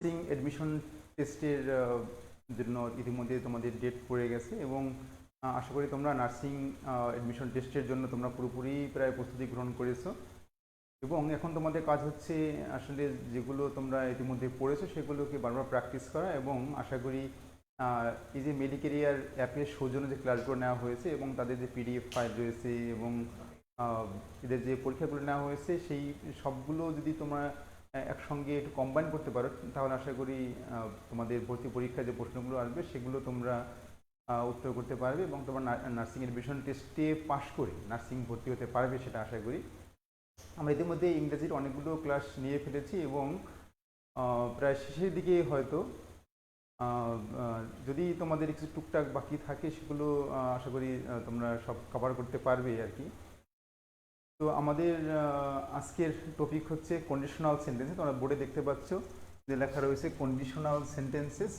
Admission টেস্টের জন্য ইতিমধ্যে তোমাদের ডেট পড়ে গেছে এবং আশা করি তোমরা নার্সিং অ্যাডমিশন টেস্টের জন্য তোমরা পুরোপুরি প্রায় প্রস্তুতি গ্রহণ করেছো এবং এখন তোমাদের কাজ হচ্ছে আসলে যেগুলো তোমরা ইতিমধ্যে পড়েছো সেগুলোকে বারবার প্র্যাকটিস করা এবং আশা করি এই যে মেডিকেরিয়ার অ্যাপের সৌজন্যে যে ক্লাসগুলো নেওয়া হয়েছে এবং তাদের যে পিডিএফ ফাইল রয়েছে এবং এদের যে পরীক্ষাগুলো নেওয়া হয়েছে সেই সবগুলো যদি তোমরা একসঙ্গে একটু কম্বাইন করতে পারো তাহলে আশা করি তোমাদের ভর্তি পরীক্ষায় যে প্রশ্নগুলো আসবে সেগুলো তোমরা উত্তর করতে পারবে এবং তোমার নার্সিং অ্যাডমিশন টেস্টে পাশ করে নার্সিং ভর্তি হতে পারবে সেটা আশা করি। আমরা ইতিমধ্যে ইংরেজির অনেকগুলো ক্লাস নিয়ে ফেলেছি এবং প্রায় শেষের দিকে হয়তো যদি তোমাদের কিছু টুকটাক বাকি থাকে সেগুলো আশা করি তোমরা সব কভার করতে পারবে আর কি। তো আমাদের আজকের টপিক হচ্ছে কন্ডিশনাল সেন্টেন্সেস। তোমরা বোর্ডে দেখতে পাচ্ছ যে লেখা রয়েছে কন্ডিশনাল সেন্টেন্সেস।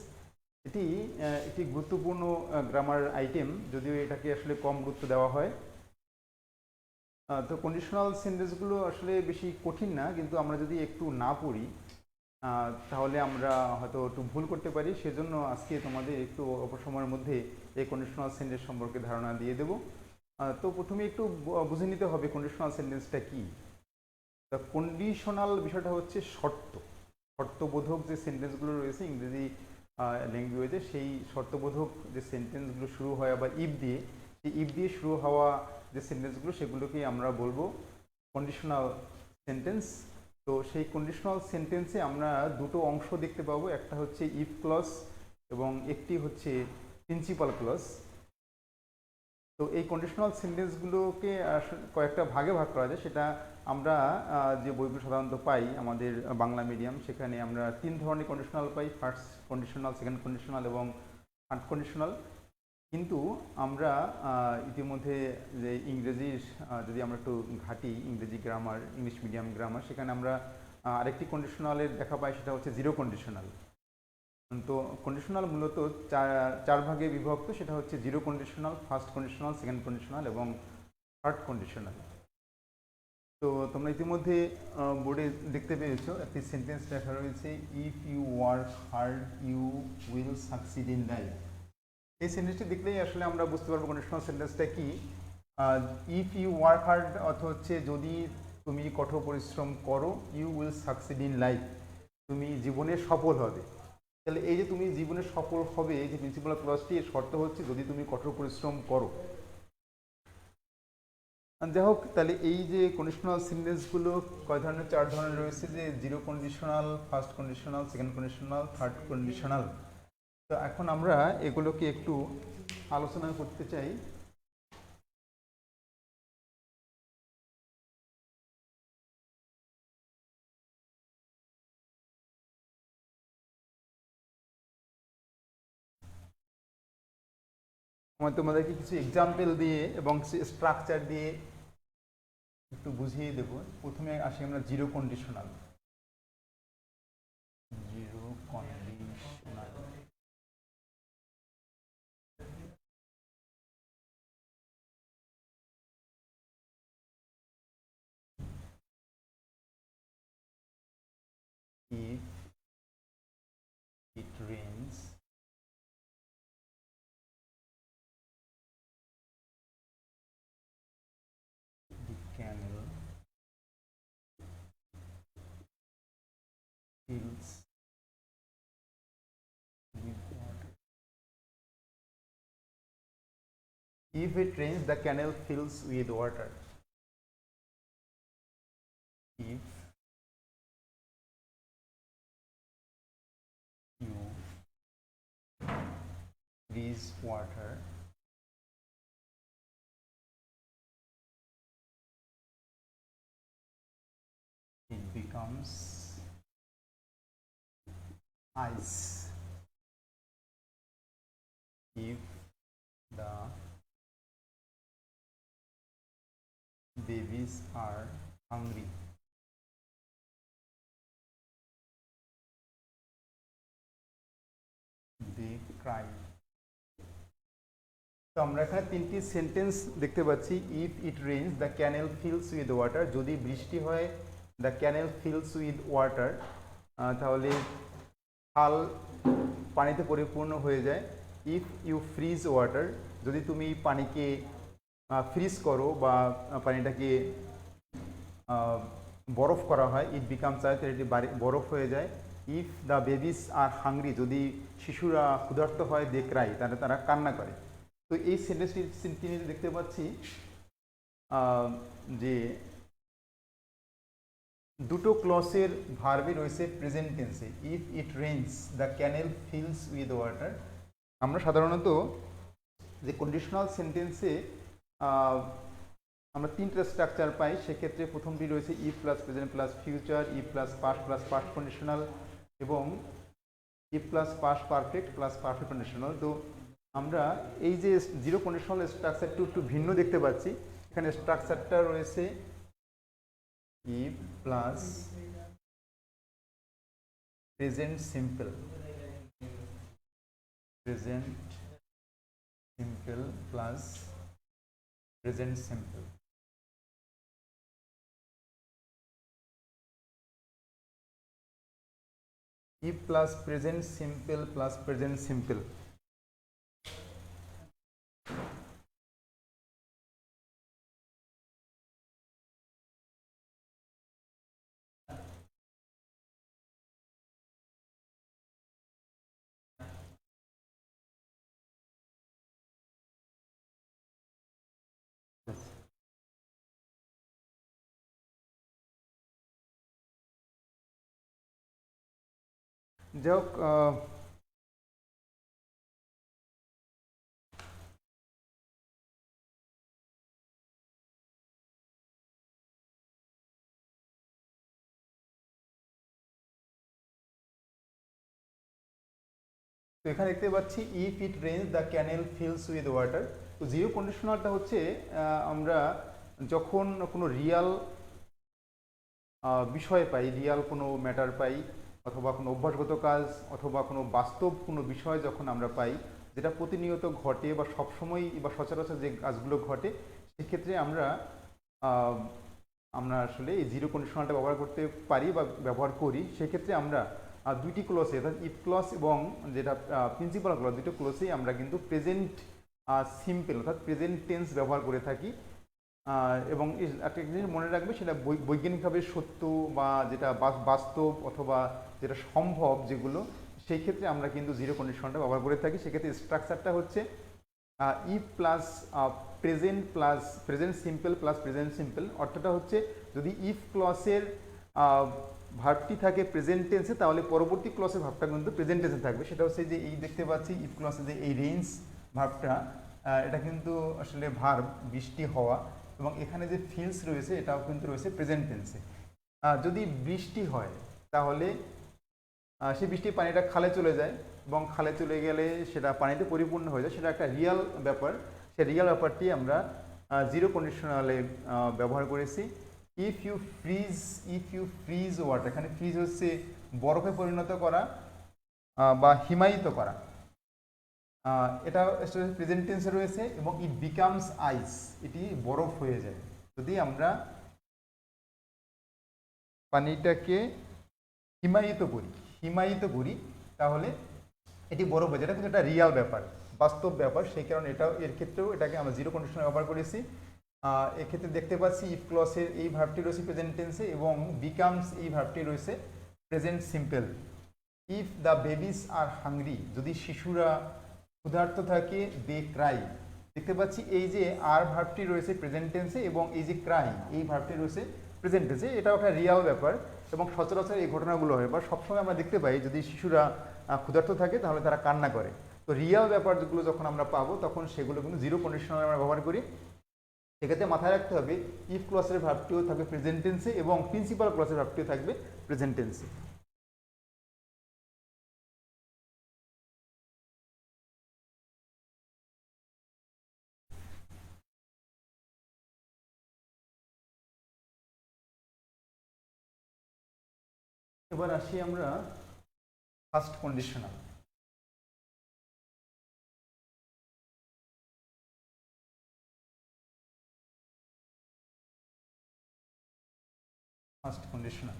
এটি একটি গুরুত্বপূর্ণ গ্রামার আইটেম, যদিও এটাকে আসলে কম গুরুত্ব দেওয়া হয়। তো কন্ডিশনাল সেন্টেন্সগুলো আসলে বেশি কঠিন না, কিন্তু আমরা যদি একটু না পড়ি তাহলে আমরা হয়তো একটু ভুল করতে পারি। সেজন্য আজকে তোমাদের একটু অল্প সময়ের মধ্যে এই কন্ডিশনাল সেন্টেন্স সম্পর্কে ধারণা দিয়ে দেব। তো প্রথমে একটু বুঝে নিতে হবে কন্ডিশনাল সেন্টেন্সটা কি। তা কন্ডিশনাল বিষয়টা হচ্ছে শর্তবোধক যে সেন্টেন্সগুলো রয়েছে ইংরেজি ল্যাঙ্গুয়েজে, সেই শর্তবোধক যে সেন্টেন্সগুলো শুরু হয় আবার ইফ দিয়ে, সেই ইফ দিয়ে শুরু হওয়া যে সেন্টেন্সগুলো সেগুলোকেই আমরা বলবো কন্ডিশনাল সেন্টেন্স। তো সেই কন্ডিশনাল সেন্টেন্সে আমরা দুটো অংশ দেখতে পাবো, একটা হচ্ছে ইফ ক্লজ এবং একটি হচ্ছে প্রিন্সিপাল ক্লজ। তো এই কন্ডিশনাল সেন্টেন্সগুলোকে কয়েকটা ভাগে ভাগ করা যায়। সেটা আমরা যে বইগুলো সাধারণত পাই আমাদের বাংলা মিডিয়াম, সেখানে আমরা 3 ধরনের কন্ডিশনাল পাই, ফার্স্ট কন্ডিশনাল, সেকেন্ড কন্ডিশনাল এবং থার্ড কন্ডিশনাল। কিন্তু আমরা ইতিমধ্যে যে ইংরেজির যদি আমরা একটু ঘাঁটি ইংরেজি গ্রামার, ইংলিশ মিডিয়াম গ্রামার, সেখানে আমরা আরেকটি কন্ডিশনালের দেখা পাই, সেটা হচ্ছে জিরো কন্ডিশনাল। তো কন্ডিশনাল মূলত চার ভাগে বিভক্ত। সেটা হচ্ছে zero conditional, first conditional, second conditional এবং থার্ড কন্ডিশনাল। তো তোমরা ইতিমধ্যে বোর্ডে দেখতে পেয়েছো একটি সেন্টেন্স লেখা রয়েছে, if you work hard you will succeed in life. এই সেন্টেন্সটি দেখলেই আসলে আমরা বুঝতে পারবো কন্ডিশনাল সেন্টেন্সটা কি। ইফ ইউ ওয়ার্ক হার্ড অর্থ হচ্ছে যদি তুমি কঠোর পরিশ্রম করো, you will succeed in life, তুমি জীবনে সফল হবে। তাহলে এই যে তুমি জীবনে সফল হবে, এই যে প্রিন্সিপাল ক্লজটি, এর শর্ত হচ্ছে যদি তুমি কঠোর পরিশ্রম করো। যাই হোক, তাহলে এই যে কন্ডিশনাল সেন্টেন্সগুলো কয় ধরনের? 4 ধরনের রয়েছে, যে zero conditional, first conditional, second conditional, third conditional. তো এখন আমরা এগুলোকে একটু আলোচনা করতে চাই। আমি তোমাদেরকে কিছু এক্সাম্পল দিয়ে এবং স্ট্রাকচার দিয়ে একটু বুঝিয়ে দেব। প্রথমে আসি আমরা zero conditional. Zero conditional if it rains the canal fills with water. If it rains, the canal fills with water. If you freeze water, it becomes ice. If the babies are hungry, they cry. তো আমরা এখানে তিনটি sentence দেখতে পাচ্ছি। If it rains the canal fills with water, যদি বৃষ্টি হয় the canal fills with water, তাহলে খাল পানিতে পরিপূর্ণ হয়ে যায়। ইফ ইউ ফ্রিজ ওয়াটার, যদি তুমি পানিকে ফ্রিজ করো বা পানিটাকে বরফ করা হয়, ইট বিকামস আইস, এটি বরফ হয়ে যায়। If the babies are hungry, যদি শিশুরা ক্ষুধার্ত হয়, দে ক্রাই, তাহলে তারা কান্না করে। তো এই সেন্টেন্সটি দেখতে পাচ্ছি যে দুটো ক্লসের ভার্বই রয়েছে প্রেজেন্ট টেন্সে। If it rains the canal fills with water. আমরা সাধারণত যে কন্ডিশনাল সেন্টেন্সে আমরা তিনটা স্ট্রাকচার পাই, সেক্ষেত্রে প্রথমটি রয়েছে if plus present plus future, if plus past conditional এবং if plus past perfect plus perfect conditional. তো আমরা এই যে জিরো কন্ডিশনাল স্ট্রাকচারটি একটু ভিন্ন দেখতে পাচ্ছি। এখানে স্ট্রাকচারটা রয়েছে if plus present simple, plus present simple. if plus present simple plus present simple। যাই হোক, তো এখানে দেখতে পাচ্ছি if it rains the canal fills with water. তো জিরো কন্ডিশনালটা হচ্ছে আমরা যখন কোনো রিয়াল বিষয় পাই, রিয়াল কোনো ম্যাটার পাই, অথবা কোনো অভ্যাসগত কাজ অথবা কোনো বাস্তব কোনো বিষয় যখন আমরা পাই, যেটা প্রতিনিয়ত ঘটে বা সবসময় বা সচরাচর যে কাজগুলো ঘটে, সেক্ষেত্রে আমরা আসলে এই জিরো কন্ডিশনালটা ব্যবহার করতে পারি বা ব্যবহার করি। সেক্ষেত্রে আমরা দুইটি ক্লসে, অর্থাৎ ইফ ক্লস এবং যেটা প্রিন্সিপাল ক্লস, দুটো ক্লসেই আমরা কিন্তু প্রেজেন্ট সিম্পল অর্থাৎ প্রেজেন্ট টেন্স ব্যবহার করে থাকি। এবং একটা জিনিস মনে রাখবে, সেটা বৈজ্ঞানিকভাবে সত্য বা যেটা বাস্তব অথবা যেটা সম্ভব যেগুলো, সেই ক্ষেত্রে আমরা কিন্তু জিরো কন্ডিশনটা ব্যবহার করে থাকি। সেক্ষেত্রে স্ট্রাকচারটা হচ্ছে if plus present simple plus present simple. অর্থটা হচ্ছে যদি ইফ ক্লসের ভার্বটি থাকে প্রেজেন্ট টেন্সে, তাহলে পরবর্তী ক্লসের ভার্বটা কিন্তু প্রেজেন্ট টেন্সে থাকবে। সেটা হচ্ছে যে এই দেখতে পাচ্ছি ইফ ক্লসে যে এই রেইনস ভার্বটা, এটা কিন্তু আসলে ভার্ব, বৃষ্টি হওয়া, এবং এখানে যে ফিলস রয়েছে এটাও কিন্তু রয়েছে প্রেজেন্ট টেন্সে। যদি বৃষ্টি হয় তাহলে সেই বৃষ্টির পানিটা খালে চলে যায়, এবং খালে চলে গেলে সেটা পানিতে পরিপূর্ণ হয়ে যায়, সেটা একটা রিয়াল ব্যাপার। সেই রিয়াল ব্যাপারটি আমরা জিরো কন্ডিশনালে ব্যবহার করেছি। ইফ ইউ ফ্রিজ ওয়াটার, এখানে ফ্রিজ হচ্ছে বরফে পরিণত করা বা হিমায়িত করা, এটা প্রেজেন্ট টেন্সে রয়েছে। এবং ইট বিকামস আইস, এটি বরফ হয়ে যায়। যদি আমরা পানিটাকে হিমায়িত করি তাহলে এটি বরফ হয়ে যায়। এটা কিন্তু একটা রিয়াল ব্যাপার, বাস্তব ব্যাপার। সেই কারণে এর ক্ষেত্রেও এটাকে আমরা জিরো কন্ডিশনাল ব্যবহার করেছি। এক্ষেত্রে দেখতে পাচ্ছি ইফ ক্লসের এই ভার্বটি রয়েছে প্রেজেন্ট টেন্সে এবং বিকামস এই ভার্বটি রয়েছে present simple. If the babies are hungry, যদি শিশুরা ক্ষুধার্ত থাকে, দে ক্রাই। দেখতে পাচ্ছি এই যে আর ভার্বটি রয়েছে প্রেজেন্ট টেন্সে এবং এই যে ক্রাই এই ভার্বটি রয়েছে প্রেজেন্ট টেন্সে। এটাও একটা রিয়াল ব্যাপার এবং সচরাচর এই ঘটনাগুলো হয় বা সবসময় আমরা দেখতে পাই, যদি শিশুরা ক্ষুধার্ত থাকে তাহলে তারা কান্না করে। তো রিয়াল ব্যাপার যেগুলো যখন আমরা পাবো তখন সেগুলো কিন্তু জিরো কন্ডিশনাল আমরা ব্যবহার করি। সেক্ষেত্রে মাথায় রাখতে হবে ইফ ক্লসের ভার্বটিও থাকবে প্রেজেন্ট টেন্সে এবং প্রিন্সিপাল ক্লসের ভার্বটিও থাকবে প্রেজেন্ট টেন্সে। এবার আসি আমরা first conditional. First conditional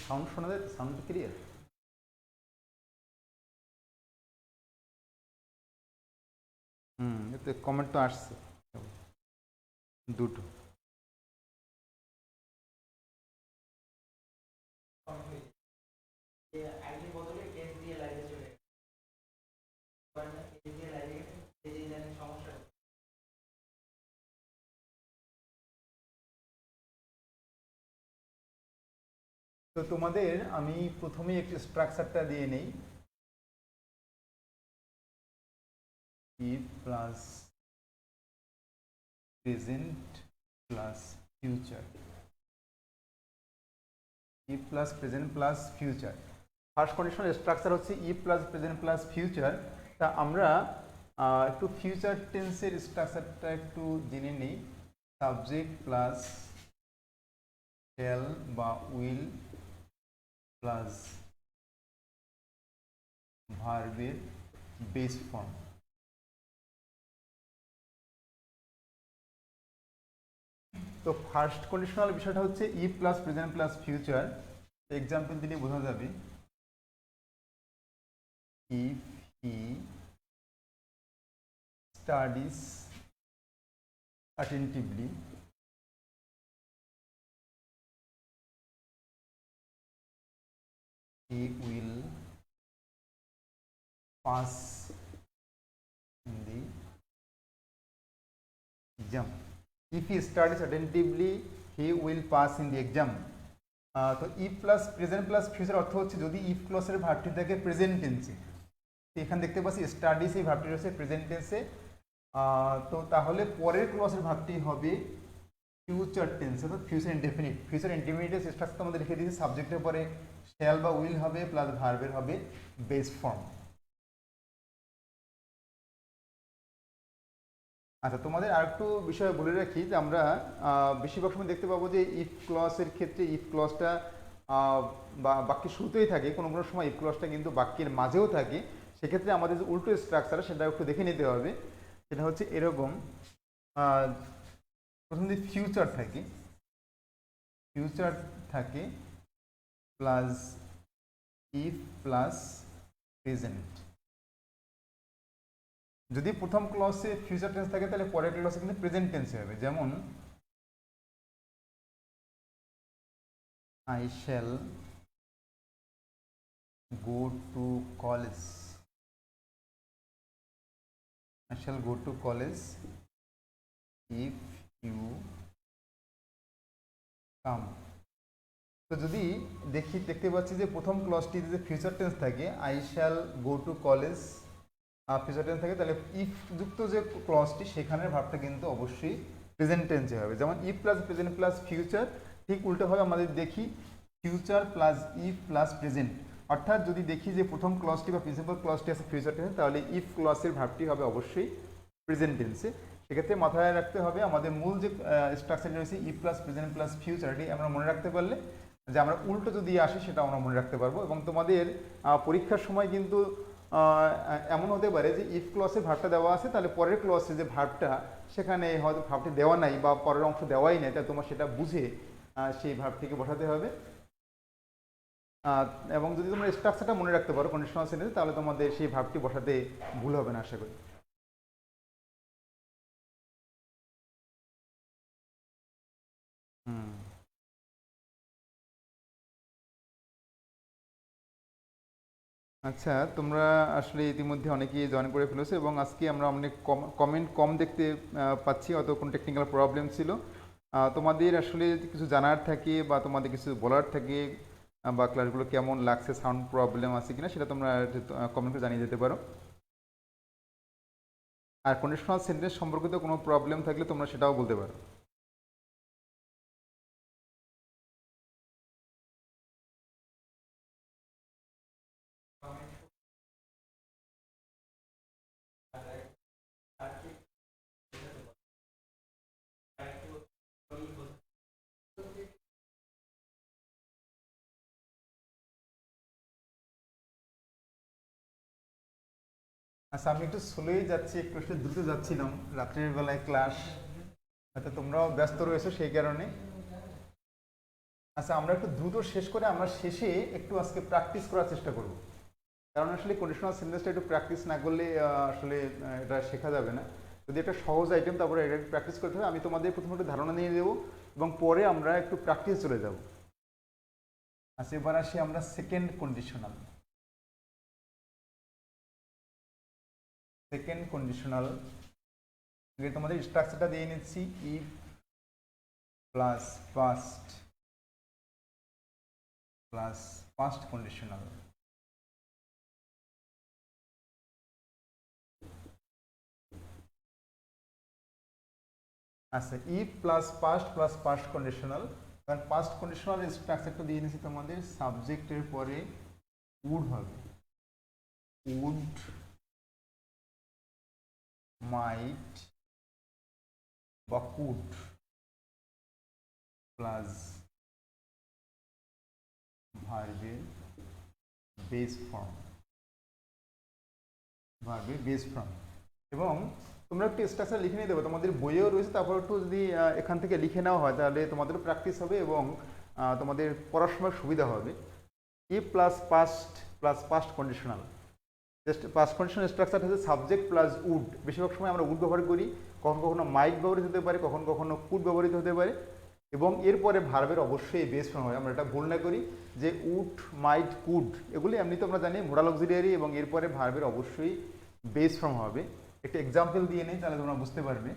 sound শোনা যায়? Sound clear? তো কমেন্ট তো আসছে দুটো। তো তোমাদের আমি প্রথমেই একটু স্ট্রাকচারটা দিয়ে নেই। if plus present plus future, if plus present plus future. First conditional structure হচ্ছে if plus present plus future. তা আমরা একটু ফিউচার টেন্সের স্ট্রাকচারটা একটু জেনে নিই। সাবজেক্ট প্লাস শ্যাল বা উইল প্লাস ভার্বের বেস ফর্ম। তো ফার্স্ট কন্ডিশনাল বিষয়টা হচ্ছে if plus present plus future. Example দিলে বোঝা যাবে। if he studies attentively, he will pass in the exam. If he studies attentively, he will pass in the exam. তো if plus present plus future অর্থ হচ্ছে যদি if ক্লসের ভার্বটি থাকে present টেন্সে, এখানে দেখতে পাচ্ছি স্টাডিজ এই ভার্বটি রয়েছে প্রেজেন্ট টেন্সে, তো তাহলে পরের ক্লসের ভার্বটি হবে ফিউচার টেন্সে, অর্থাৎ ফিউচার ইনডেফিনিট। ফিউচার ইনডেফিনিটের স্ট্রাকচার আমাদের লিখে দিয়েছি, সাবজেক্টের পরে শ্যাল বা উইল হবে প্লাস ভার্বের হবে বেস ফর্ম। আচ্ছা, তোমাদের আরেকটু বিষয় বলে রাখি যে আমরা বেশিরভাগ সময় দেখতে পাবো যে ইফ ক্লসের ক্ষেত্রে ইফ ক্লসটা বাক্যের শুরুতেই থাকে, কোনো কোনো সময় ইফ ক্লসটা কিন্তু বাক্যের মাঝেও থাকে। সেক্ষেত্রে আমাদের যে উল্টো স্ট্রাকচার সেটা একটু দেখে নিতে হবে। সেটা হচ্ছে এরকম, প্রথম যে ফিউচার থাকে প্লাস ইফ প্লাস প্রেজেন্ট। যদি প্রথম ক্লসে ফিউচার টেন্স থাকে তাহলে পরের ক্লসে কিন্তু প্রেজেন্ট টেন্সে হবে। যেমন I shall go to college. I shall go to college if you come. তো যদি দেখতে পাচ্ছি যে প্রথম ক্লসটি যে ফিউচার টেন্স থাকে I shall go to college future tense থাকে, তাহলে ইফ যুক্ত যে ক্লসটি সেখানের ভার্বটা কিন্তু অবশ্যই প্রেজেন্ট টেন্সে হবে। যেমন if plus present plus future, ঠিক উল্টোভাবে আমাদের দেখি future plus if plus present. অর্থাৎ যদি দেখি যে প্রথম ক্লসটি বা প্রিন্সিপাল ক্লসটি আছে ফিউচার টেন্স, তাহলে ইফ ক্লসের ভার্বটি হবে অবশ্যই প্রেজেন্ট টেন্সে। সেক্ষেত্রে মাথায় রাখতে হবে আমাদের মূল যে স্ট্রাকচারটি রয়েছে ইফ প্লাস প্রেজেন্ট প্লাস ফিউচারটি আমরা মনে রাখতে পারলে যে আমরা উল্টো যদি আসে সেটা আমরা মনে রাখতে পারবো। এবং তোমাদের পরীক্ষার সময় কিন্তু এমন হতে পারে যে ইফ ক্লসে ভার্বটা দেওয়া আছে, তাহলে পরের ক্লসে যে ভার্বটা সেখানে হয়তো ভার্বটি দেওয়া নাই বা পরের অংশ দেওয়াই নাই, তাহলে তোমার সেটা বুঝে সেই ভার্বটিকে বসাতে হবে। এবং যদি তোমরা স্ট্রাকচারটা মনে রাখতে পারো কন্ডিশনাল সেন্টেন্সে, তাহলে তোমাদের সেই ভার্বটি বসাতে ভুল হবে না আশা করি। আচ্ছা, তোমরা আসলে ইতিমধ্যে অনেকেই জয়েন করে ফেলেছো এবং আজকে আমরা অনেক কমেন্ট কম দেখতে পাচ্ছি, হয়তো কোনো টেকনিক্যাল প্রবলেম ছিল। তোমাদের আসলে কিছু জানার থাকে বা তোমাদের কিছু বলার থাকে বা ক্লাসগুলো কেমন লাগছে, সাউন্ড প্রবলেম আছে কিনা, সেটা তোমরা কমেন্ট করে জানিয়ে দিতে পারো। আর কন্ডিশনাল সেন্টেন্স সম্পর্কিত কোনো প্রবলেম থাকলে তোমরা সেটাও বলতে পারো। আচ্ছা, আমি একটু স্লোই যাচ্ছি, একটু দ্রুত যাচ্ছিলাম, রাত্রের বেলায় ক্লাস, হয়তো তোমরাও ব্যস্ত রয়েছো সেই কারণে। আচ্ছা, আমরা একটু দ্রুত শেষ করে আমরা শেষে একটু আজকে প্র্যাকটিস করার চেষ্টা করব, কারণ আসলে কন্ডিশনাল সেন্টেন্সটা একটু প্র্যাকটিস না করলে আসলে এটা শেখা যাবে না। যদি একটা সহজ আইটেম, তারপরে এটা প্র্যাকটিস করতে হবে। আমি তোমাদের প্রথমে একটা ধারণা নিয়ে দেবো এবং পরে আমরা একটু প্র্যাকটিস চলে যাব। আচ্ছা, এবার আসি আমরা সেকেন্ড কন্ডিশনাল। সেকেন্ড কন্ডিশনাল তোমাদের স্ট্রাকচারটা দিয়ে নিচ্ছি, ইফ প্লাস পাস্ট কন্ডিশনাল। আচ্ছা, ইফ প্লাস পাস্ট কন্ডিশনাল। কারণ পাস্ট কন্ডিশনাল স্ট্রাকচারটা দিয়ে নিচ্ছি তোমাদের, সাবজেক্টের পরে উড হবে, উড, মাইট বা কুড প্লাস ভার্বের বেস ফর্ম, এবং তোমরা একটু স্ট্রাকচার লিখে নিয়ে দেবো, তোমাদের বইয়েও রয়েছে। তারপর একটু যদি এখান থেকে লিখে নেওয়া হয় তাহলে তোমাদেরও প্র্যাকটিস হবে এবং তোমাদের পড়াশোনার সুবিধা হবে। If plus past conditional. Past conditional structure হচ্ছে সাবজেক্ট প্লাস উড। বেশিরভাগ সময় আমরা উড ব্যবহার করি, কখনো কখনো মাইট ব্যবহৃত হতে পারে, কখনো কখনো কুড ব্যবহৃত হতে পারে, এবং এরপরে ভার্বের অবশ্যই বেস ফর্ম হয়। আমরা এটা ভুল না করি যে উড, মাইট, কুড এগুলি এমনি তো আমরা জানি মোডাল অক্সিলিয়ারি, এবং এরপরে ভার্বের অবশ্যই বেস ফর্ম হবে। একটা এক্সাম্পল দিয়ে নেই তাহলে তোমরা বুঝতে পারবে।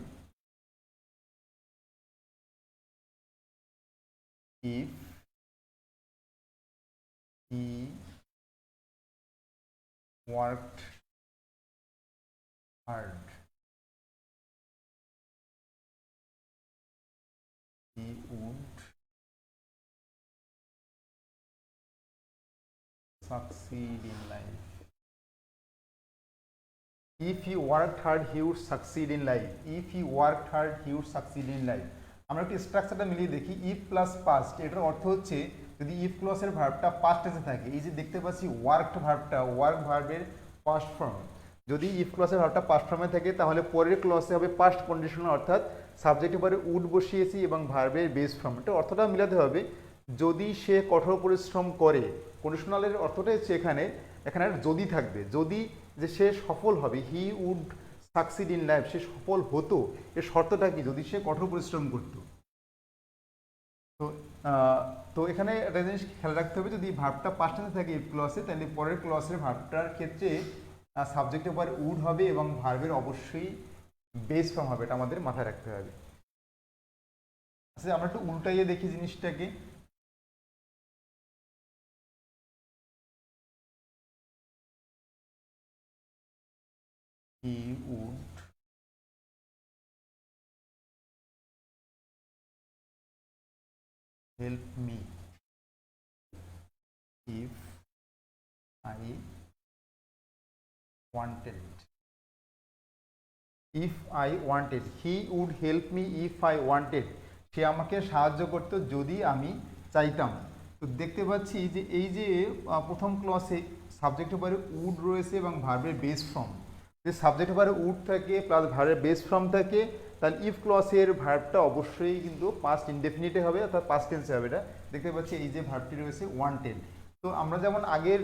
If he worked hard, he would succeed in life. If he worked hard, he would succeed in life. If he worked hard, he would succeed in life. আমরা একটু স্ট্রাকচারটা মিলিয়ে দেখি। ইফ প্লাস পাস্ট, এটার অর্থ হচ্ছে যদি ইফ ক্লসের ভার্বটা পাস্ট টেন্সে থাকে, এই যে দেখতে পাচ্ছি ওয়ার্কড ভার্বটা, ওয়ার্ক ভার্বের পাস্ট ফর্ম। যদি ইফ ক্লসের ভার্বটা পাস্ট ফর্মে থাকে তাহলে পরের ক্লসে হবে পাস্ট কন্ডিশনাল, অর্থাৎ সাবজেক্টের পরে উড বসিয়েছি এবং ভার্বের বেস ফর্ম। এটা অর্থটা মিলাতে হবে, যদি সে কঠোর পরিশ্রম করে। কন্ডিশনালের অর্থটা হচ্ছে এখানে যদি থাকবে, যদি যে সে সফল হবে, he would succeed in life, সে সফল হতো, এর শর্তটা কি? যদি সে কঠোর পরিশ্রম করত। তো তো এখানে একটা জিনিস খেয়াল রাখতে হবে, যদি ভার্বটা পাস্ট টেন্সে থাকে ইফ ক্লসে, তাহলে পরের ক্লসের ভার্বটার ক্ষেত্রে সাবজেক্টের পরে উড হবে এবং ভার্বের অবশ্যই বেস ফর্ম হবে। এটা আমাদের মাথায় রাখতে হবে। আচ্ছা, আমরা একটু উল্টাইয়ে দেখি জিনিসটাকে। He would help me if I wanted. If I wanted. He would help me if I wanted. সে আমাকে সাহায্য করতো যদি আমি চাইতাম। তো দেখতে পাচ্ছি যে এই যে প্রথম ক্লসে সাবজেক্টের পরে উড রয়েছে এবং ভার্বের বেস ফর্ম। যে সাবজেক্টের পরে উড থাকে প্লাস ভার্বের বেস ফর্ম থাকে, তাহলে ইফ ক্লসের ভার্বটা অবশ্যই কিন্তু পাস্ট ইনডেফিনিটে হবে, অর্থাৎ পাস্ট টেন্সে হবে। এটা দেখতে পাচ্ছি এই যে ভার্বটি রয়েছে ওয়ান্টেড। তো আমরা যেমন আগের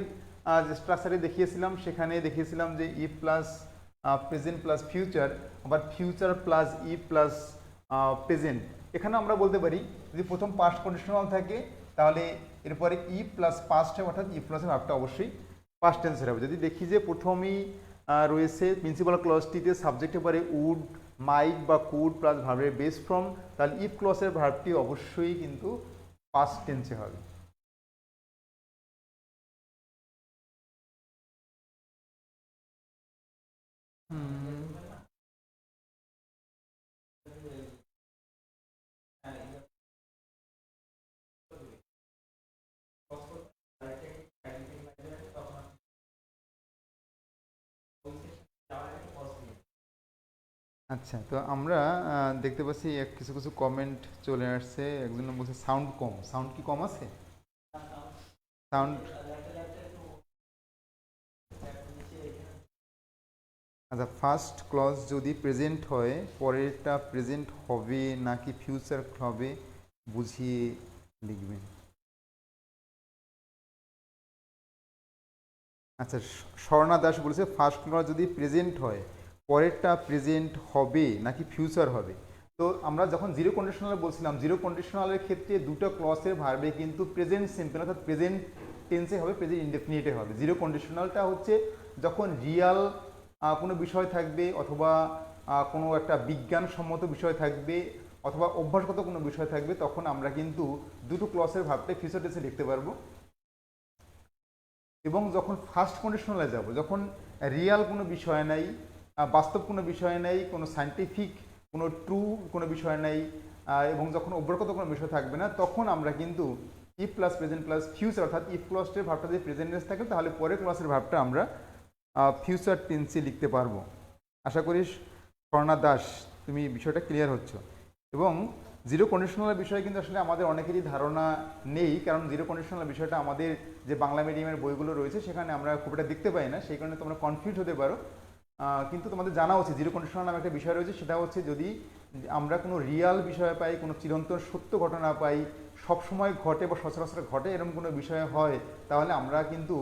যে স্ট্রাকচারে দেখিয়েছিলাম, সেখানে দেখিয়েছিলাম যে if plus present plus future, আবার future plus if plus present. এখানে আমরা বলতে পারি যদি প্রথম পাস্ট কন্ডিশনাল থাকে তাহলে এরপরে ই প্লাস পাস্ট হবে, অর্থাৎ ই প্লাসের ভাবটা অবশ্যই পাস্ট টেন্সের হবে। যদি দেখি যে প্রথমেই রয়েছে প্রিন্সিপাল ক্লজটিতে সাবজেক্টের পরে উড, মাইট বা কুড প্লাস ভার্বের বেস ফর্ম, তাহলে ইফ ক্লসের ভার্বটি অবশ্যই কিন্তু পাস্ট টেন্সে হবে। আচ্ছা, তো আমরা দেখতে পাচ্ছি কিছু কিছু কমেন্ট চলে আসছে। একজন বলছে সাউন্ড কম। সাউন্ড কি কম আছে? সাউন্ড, আচ্ছা, ফার্স্ট ক্লজ যদি প্রেজেন্ট হয়, পরেরটা প্রেজেন্ট হবে নাকি ফিউচার হবে বুঝিয়ে লিখবেন। আচ্ছা, স্বর্ণা দাস বলেছে ফার্স্ট ক্লজ যদি প্রেজেন্ট হয়, পরেরটা প্রেজেন্ট হবে নাকি ফিউচার হবে। তো আমরা যখন জিরো কন্ডিশনাল বলছিলাম, জিরো কন্ডিশনালের ক্ষেত্রে দুটো ক্লসের ভার্বে কিন্তু প্রেজেন্ট সিম্পল অর্থাৎ প্রেজেন্ট টেন্সে হবে, প্রেজেন্ট ইনডেফিনিটে হবে। জিরো কন্ডিশনালটা হচ্ছে যখন রিয়াল কোনো বিষয় থাকবে, অথবা কোনো একটা বিজ্ঞানসম্মত বিষয় থাকবে, অথবা অভ্যাসগত কোনো বিষয় থাকবে, তখন আমরা কিন্তু দুটো ক্লসের ভার্বটা ফিউচার টেন্সে লিখতে পারবো। এবং যখন ফার্স্ট কন্ডিশনালে যাব, যখন রিয়াল কোনো বিষয় নাই, বাস্তব কোনো বিষয় নাই, কোনো সায়েন্টিফিক কোনো ট্রু কোনো বিষয় নাই, এবং যখন অভ্যাসগত কোনো বিষয় থাকবে না, তখন আমরা কিন্তু if plus present plus future, অর্থাৎ ইফ ক্লসের ভাবটা যদি প্রেজেন্ট টেন্স থাকে তাহলে পরের ক্লসের ভাবটা আমরা ফিউচার টেন্সে লিখতে পারবো। আশা করি স্বর্ণা দাস তুমি বিষয়টা ক্লিয়ার হচ্ছ। এবং জিরো কন্ডিশনালের বিষয়ে কিন্তু আসলে আমাদের অনেকেরই ধারণা নেই, কারণ জিরো কন্ডিশনাল বিষয়টা আমাদের যে বাংলা মিডিয়ামের বইগুলো রয়েছে সেখানে আমরা খুব একটা দেখতে পাই না, সেই কারণে তোমরা কনফিউজ হতে পারো। কিন্তু তোমাদের জানা উচিত জিরো কন্ডিশনাল নামে একটা বিষয় রয়েছে, সেটা হচ্ছে যদি আমরা কোনো রিয়াল বিষয় পাই, কোনো চিরন্তন সত্য ঘটনা পাই, সবসময় ঘটে বা সচরাচর ঘটে এরকম কোনো বিষয় হয়, তাহলে আমরা কিন্তু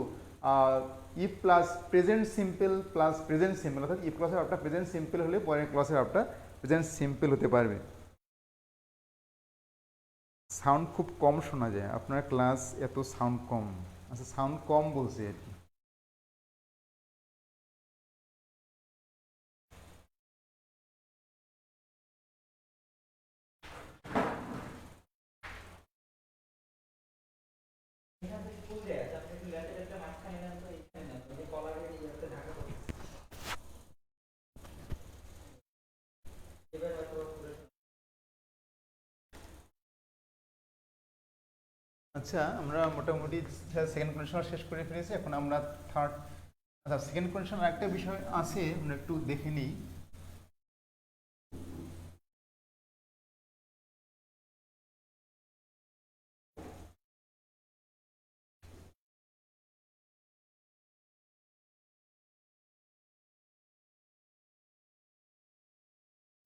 if plus present simple plus present simple, অর্থাৎ ইফ ক্লাসের ভাবটা প্রেজেন্ট সিম্পল হলে পরের ক্লাসের ভাবটা প্রেজেন্ট সিম্পল হতে পারবে। সাউন্ড খুব কম শোনা যায়, আপনার ক্লাস এত সাউন্ড কম। আচ্ছা, সাউন্ড কম বলছে আর কি। আচ্ছা, আমরা মোটামুটি সেকেন্ড কন্ডিশনাল শেষ করে ফেলেছি, এখন আমরা থার্ড। আচ্ছা, সেকেন্ড কন্ডিশনাল একটা বিষয় আছে, আমরা একটু দেখে নিই।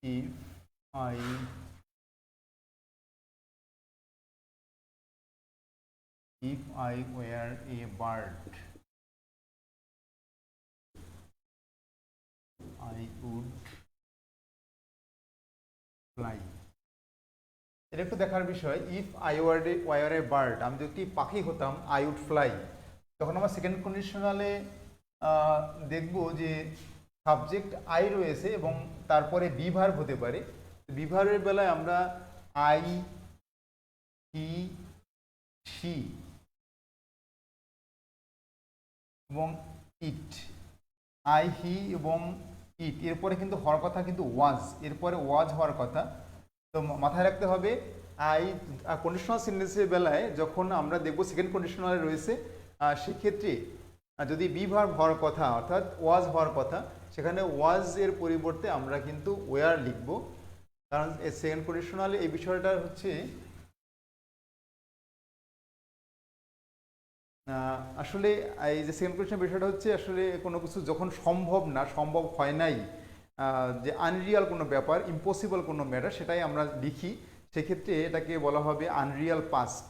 If I if I were a bird, I would fly. এটা একটু দেখার বিষয়। If I were a bird, আমি যদি পাখি হতাম, আই উড ফ্লাই। তখন আমরা সেকেন্ড কন্ডিশনালে দেখব যে সাবজেক্ট আই রয়েছে এবং তারপরে বি ভার্ব হতে পারে। বি ভার্বের বেলায় আমরা আই, হি, শি এবং ইট, আই, হি এবং ইট, এরপরে কিন্তু হওয়ার কথা কিন্তু ওয়াজ, এরপরে ওয়াজ হওয়ার কথা। তো মাথায় রাখতে হবে আই কন্ডিশনাল সেন্টেন্সের বেলায় যখন আমরা দেখব সেকেন্ড কন্ডিশনালে রয়েছে, সেক্ষেত্রে যদি বি ভার্ব হওয়ার কথা অর্থাৎ ওয়াজ হওয়ার কথা, সেখানে ওয়াজ এর পরিবর্তে আমরা কিন্তু ওয়ার লিখব। কারণ সেকেন্ড কন্ডিশনালে এই বিষয়টা হচ্ছে আসলে এই যে সেকেন্ড কোয়েশ্চেন বিষয়টা হচ্ছে আসলে কোনো কিছু যখন সম্ভব না, সম্ভব হয় নাই, যে আনরিয়াল কোনো ব্যাপার, ইম্পসিবল কোনো ম্যাটার, সেটাই আমরা লিখি, সেক্ষেত্রে এটাকে বলা হবে আনরিয়াল পাস্ট।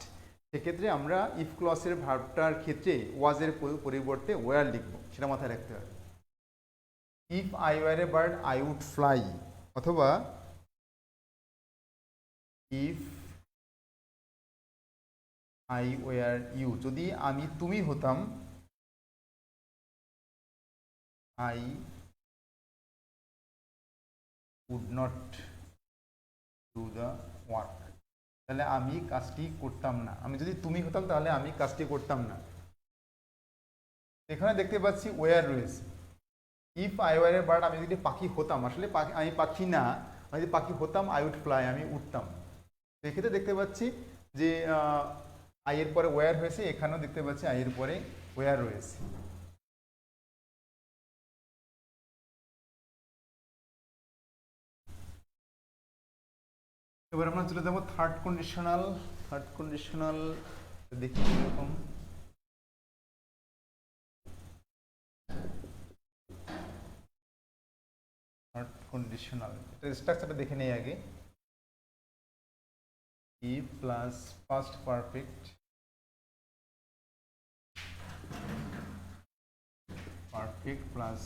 সেক্ষেত্রে আমরা ইফ ক্লসের ভার্বটার ক্ষেত্রে ওয়াজের পরিবর্তে ওয়ার লিখব, সেটা মাথায় রাখতে হবে। If I were a bird I would fly, অথবা ইফ আই ওয়ার ইউ, যদি আমি তুমি হতাম, I would not do the work, তাহলে আমি কাজটি করতাম না। আমি যদি তুমি হতাম তাহলে আমি কাজটি করতাম না। এখানে দেখতে পাচ্ছি ওয়ার রয়েছে। If I were a bird, আমি যদি পাখি হতাম, আসলে আমি পাখি না, আমি যদি পাখি হতাম আই উড ফ্লাই, আমি উঠতাম। সেক্ষেত্রে দেখতে পাচ্ছি যে আই এর পরে ওয়ার হয়েছে, এখানেও দেখতে পাচ্ছি আই এর পরে ওয়ার রয়েছে। এবার আমরা চলে যাবো থার্ড কন্ডিশনাল। থার্ড কন্ডিশনাল দেখি এরকম। থার্ড কন্ডিশনাল এটা স্ট্রাকচারটা দেখে নেই আগে। If plus past perfect, perfect plus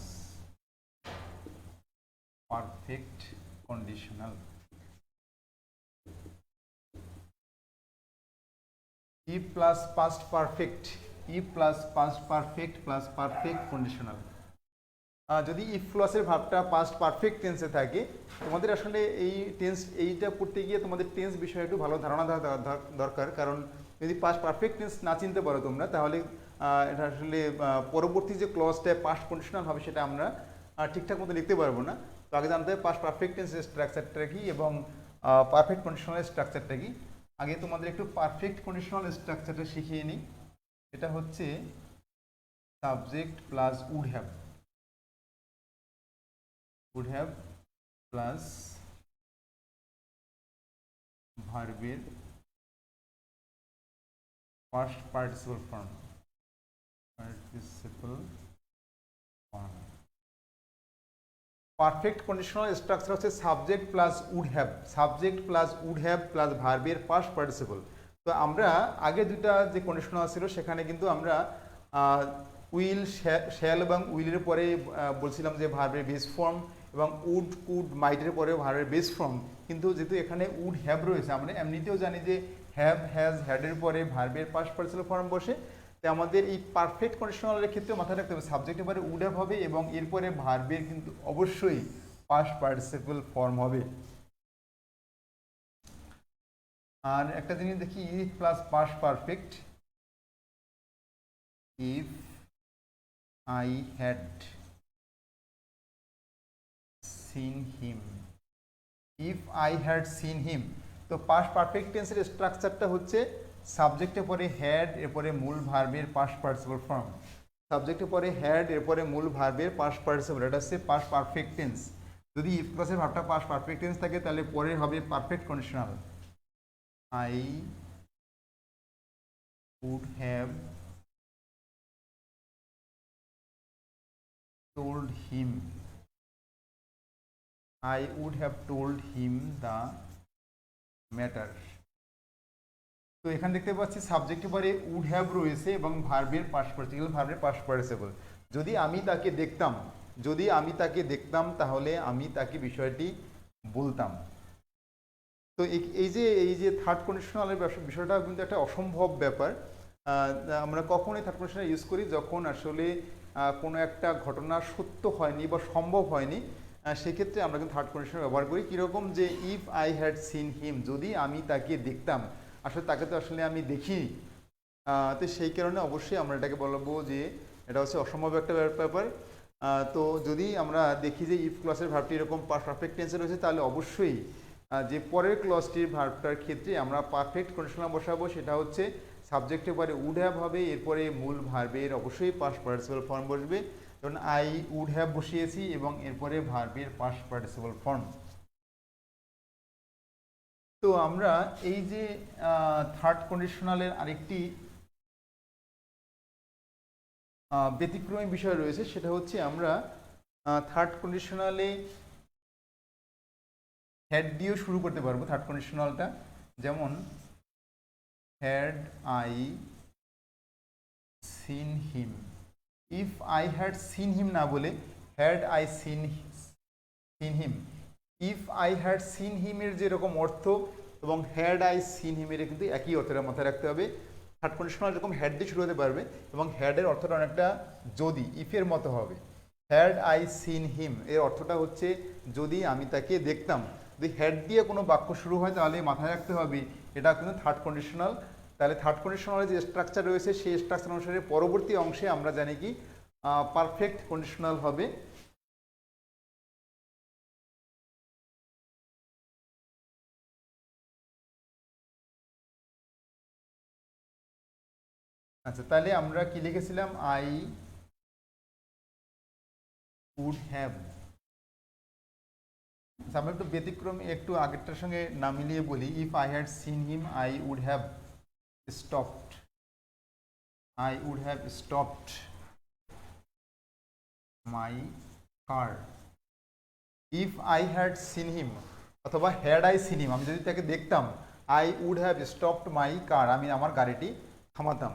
perfect conditional. if plus past perfect, if plus past perfect plus perfect conditional. যদি ইফ ক্লজের ভার্বটা পাস্ট পারফেক্ট টেন্সে থাকে, তোমাদের আসলে এই টেন্স এইটা করতে গিয়ে তোমাদের টেন্স বিষয়ে একটু ভালো ধারণা দরকার। কারণ যদি পাস্ট পারফেক্ট টেন্স না চিনতে পারো তোমরা, তাহলে এটা আসলে পরবর্তী যে ক্লজটা পাস্ট কন্ডিশনাল হবে সেটা আমরা ঠিকঠাক মতো লিখতে পারবো না। তো আগে জানতে হবে পাস্ট পারফেক্ট টেন্সের স্ট্রাকচারটা কি এবং পারফেক্ট কন্ডিশনালের স্ট্রাকচারটা কি। আগে তোমাদের একটু পারফেক্ট কন্ডিশনাল স্ট্রাকচারটা শিখিয়ে নিই। এটা হচ্ছে subject plus would have, would have plus ভার্বের past participle form, perfect conditional structure হচ্ছে subject plus would have, subject plus would have plus ভার্বের পাস্ট পার্টিসিপল। তো আমরা আগে দুটা যে কন্ডিশনাল ছিল সেখানে কিন্তু আমরা উইল, শ্যাল এবং উইলের পরে বলছিলাম যে ভার্বের বেস ফর্ম, এবং উড, কুড, মাইটের পরেও ভার্বের বেস ফর্ম। কিন্তু যেহেতু এখানে উড হ্যাভ রয়েছে, আমরা এমনিতেও জানি যে হ্যাভ, হ্যাজ, হ্যাডের পরে ভার্বের পাস্ট পার্টিসিপল ফর্ম বসে। তো আমাদের এই পারফেক্ট কন্ডিশনালের ক্ষেত্রে মাথায় রাখতে হবে সাবজেক্টের পরে উড হ্যাভ হবে এবং এরপরে ভার্বের কিন্তু অবশ্যই পাস্ট পার্টিসিপল ফর্ম হবে। আর একটা জিনিস দেখি, if plus past perfect, if I had seen him, if I had seen him। তো পাস্ট পারফেক্ট টেন্সের স্ট্রাকচারটা হচ্ছে সাবজেক্টের পরে হ্যাড, এরপরে মূল ভার্বের পাস্ট পার্টিসিপল ফর্ম, সাবজেক্টের পরে হ্যাড, এরপরে মূল ভার্বের পাস্ট পার্টিসিপল, এটা হচ্ছে পাস্ট পারফেক্ট টেন্স। যদি ইফ ক্লজের ভার্বটা পাস্ট পারফেক্ট টেন্স থাকে তাহলে পরে হবে perfect conditional, I would have told him, I would have told him the matter। তো এখানে দেখতে পাচ্ছি সাবজেক্টের পরে উড হ্যাভ রয়েছে এবং ভার্বের পাস্ট পার্টিসিপল, ভার্বের পাস্ট পার্টিসিপল। যদি আমি তাকে দেখতাম, যদি আমি তাকে দেখতাম তাহলে আমি তাকে বিষয়টি বলতাম। তো এই যে থার্ড কন্ডিশনালের বিষয়টা কিন্তু একটা অসম্ভব ব্যাপার। আমরা কখন এই থার্ড কন্ডিশনাল ইউজ করি? যখন আসলে কোনো একটা ঘটনা সত্য হয়নি বা সম্ভব হয়নি, সেক্ষেত্রে আমরা কিন্তু থার্ড কন্ডিশনাল ব্যবহার করি। কীরকম? যে ইফ আই হ্যাড সিন হিম, যদি আমি তাকে দেখতাম, আসলে তাকে তো আসলে আমি দেখিনি। তো সেই কারণে অবশ্যই আমরা এটাকে বলবো যে এটা হচ্ছে অসম্ভব একটা ব্যাপার। তো যদি আমরা দেখি যে ইফ ক্লজের ভার্বটি এরকম পারফেক্ট টেন্সে রয়েছে, তাহলে অবশ্যই যে পরের ক্লজটির ভার্বটার ক্ষেত্রে আমরা পারফেক্ট কন্ডিশনাল বসাবো, সেটা হচ্ছে সাবজেক্টের পরে উড হ্যাভ হবে, এরপরে মূল ভার্বের অবশ্যই পাস্ট পার্টিসিপল ফর্ম বসবে। যেমন আই উড হ্যাভ বসিয়েছি এবং এরপরে ভার্বের পাস্ট পার্টিসিপল ফর্ম। তো আমরা এই যে থার্ড কন্ডিশনালের আরেকটি ব্যতিক্রমী বিষয় রয়েছে, সেটা হচ্ছে আমরা থার্ড কন্ডিশনালে হ্যাড দিয়েও শুরু করতে পারবো থার্ড কন্ডিশনালটা। যেমন had I seen him, if I had seen him না বলে had I seen him. If I had seen হিমের যেরকম অর্থ এবং হ্যাড আই সিন হিমের কিন্তু একই অর্থটা মাথায় রাখতে হবে। থার্ড কন্ডিশনাল যেরকম হ্যাড দিয়ে শুরু হতে পারবে এবং হ্যাডের অর্থটা অনেকটা যদি, ইফের মতো হবে। হ্যাড আই সিন হিম এর অর্থটা হচ্ছে যদি আমি তাকে দেখতাম। যদি হ্যাড দিয়ে কোনো বাক্য শুরু হয় তাহলে মাথায় রাখতে হবে এটা কিন্তু থার্ড কন্ডিশনাল। তাহলে থার্ড কন্ডিশনালের যে স্ট্রাকচার রয়েছে সেই স্ট্রাকচার অনুসারে পরবর্তী অংশে আমরা জানি কি পারফেক্ট কন্ডিশনাল হবে। আচ্ছা, তাহলে আমরা কি লিখেছিলাম? I would have. আমরা একটু ব্যতিক্রম একটু আগেরটার সঙ্গে না মিলিয়ে বলি, if I had seen him I would have stopped, I would have stopped my car. If I had seen him অথবা had I seen him, আমি যদি তাকে দেখতাম, I would have stopped my car, আমি আমার গাড়িটি থামাতাম।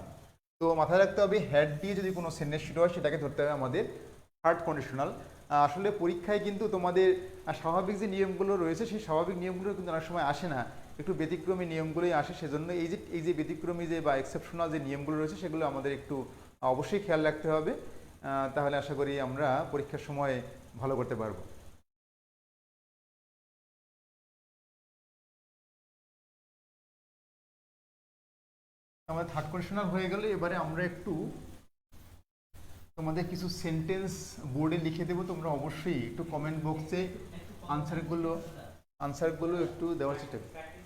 তো মাথায় রাখতে হবে হ্যাড দিয়ে যদি কোনো সেন্টেন্স শুরু হয় সেটাকে ধরতে হবে আমাদের থার্ড কন্ডিশনাল। আসলে পরীক্ষায় কিন্তু তোমাদের স্বাভাবিক যে নিয়মগুলো রয়েছে সেই স্বাভাবিক নিয়মগুলো কিন্তু অনেক সময় আসে না, একটু ব্যতিক্রমী নিয়মগুলোই আসে। সেজন্য এই যে ব্যতিক্রমী যে বা এক্সেপশনাল যে নিয়মগুলো রয়েছে সেগুলো আমাদের একটু অবশ্যই খেয়াল রাখতে হবে। তাহলে আশা করি আমরা পরীক্ষার সময় ভালো করতে পারবো। আমাদের থার্ড কন্ডিশনাল হয়ে গেলে এবারে আমরা একটু তোমাদের কিছু সেন্টেন্স বোর্ডে লিখে দেবো, তোমরা অবশ্যই একটু কমেন্ট বক্সে আনসারগুলো একটু দেওয়ার চেষ্টা করো।